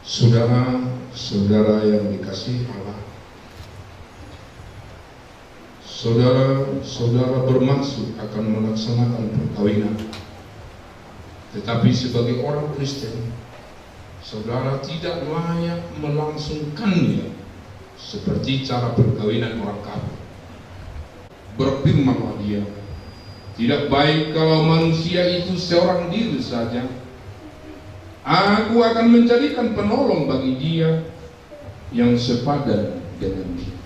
Saudara-saudara yang dikasihi Allah, saudara-saudara bermaksud akan melaksanakan perkawinan, tetapi sebagai orang Kristen, saudara tidak layak melangsungkannya seperti cara perkawinan orang kafir. Berfirmanlah Dia, tidak baik kalau manusia itu seorang diri saja. Aku akan menjadikan penolong bagi dia yang sepadan dengan dia.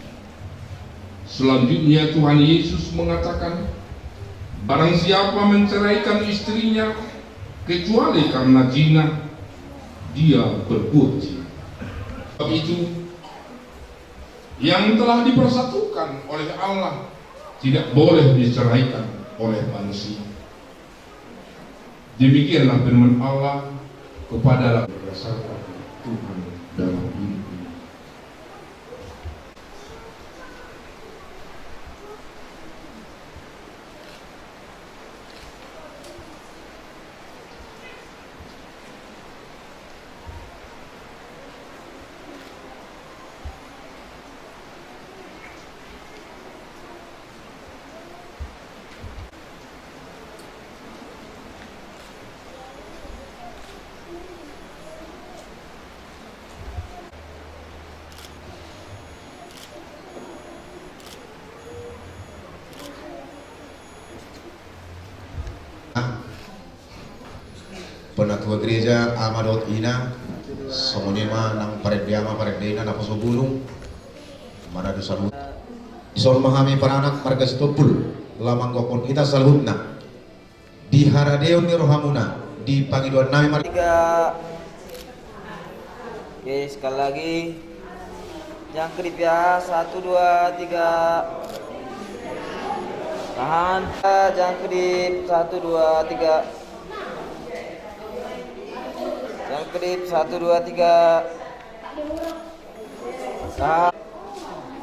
Selanjutnya Tuhan Yesus mengatakan, barang siapa menceraikan istrinya kecuali karena zina, dia berbuat zina. Sebab itu, yang telah dipersatukan oleh Allah tidak boleh diceraikan oleh manusia. Demikianlah firman Allah kepada berdasarkan Tuhan dalam hidup ini. Penatua gereja Amadot Ina semunima nang pareddiama pareddina na pasobulung maradu salut ison mahami paranak marga setopul lamang gopon ita salhutna di haradeon ni rohamuna di pangiduan nami mar 3. Oke, sekali lagi jangkrik ya, 1 2 3 tahan, jangkrik 1 2 3 jangkrik 1 2 3 tahan,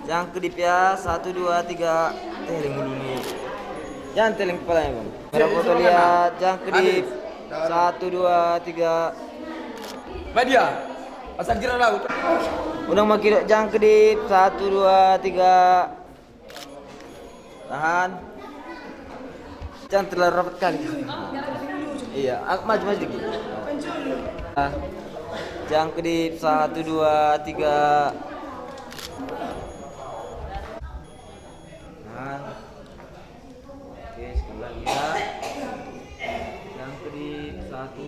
jangkrik ya, 1 2 3 teling dulu nih, jangan teling kepalanya bang. Merah foto lihat, jangkrik 1 2 3 Media asal kira laut. udah makin jangkrik 1 2 3 tahan, jangan terlalu rapat kali. Iya, maju dikit. Jangkrik 1 2 3 tahan. Oke, sekali lagi ya, jangkrik 1.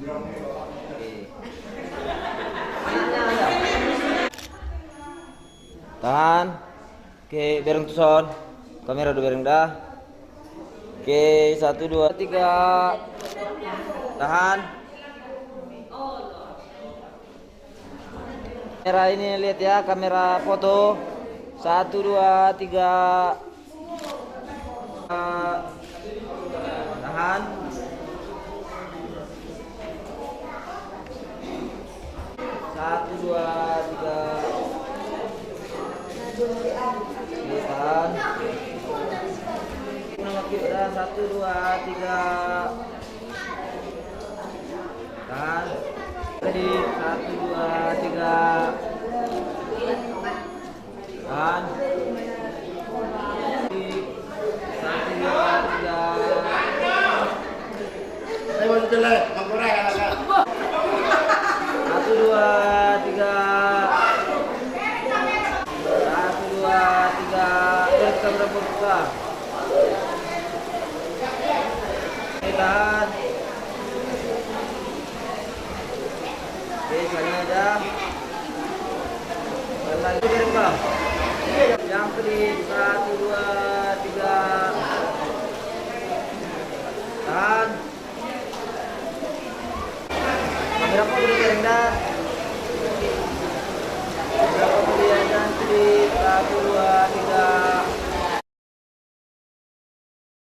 Oke. Tahan. Oke, bareng tuson. Kamera udah bareng dah. Oke, 1 2 3. Tahan. Kamera ini lihat ya, kamera foto. 1 2 3. Tahan. 1 2 3. Tahan. Nama kita 1 2 3. Tahan. Jadi 1 2 3. Tahan. 1 2 3. Ayo jelek, mangkorek agak. 1 2 3. 1 2 3. Terus berapa buka? Tahan. Oke, sekali aja. Lagi kirim bang. Yang kedua 1 2 3. Tahan. Berapa udah kirim dah? Berapa dia yang kedua 1 2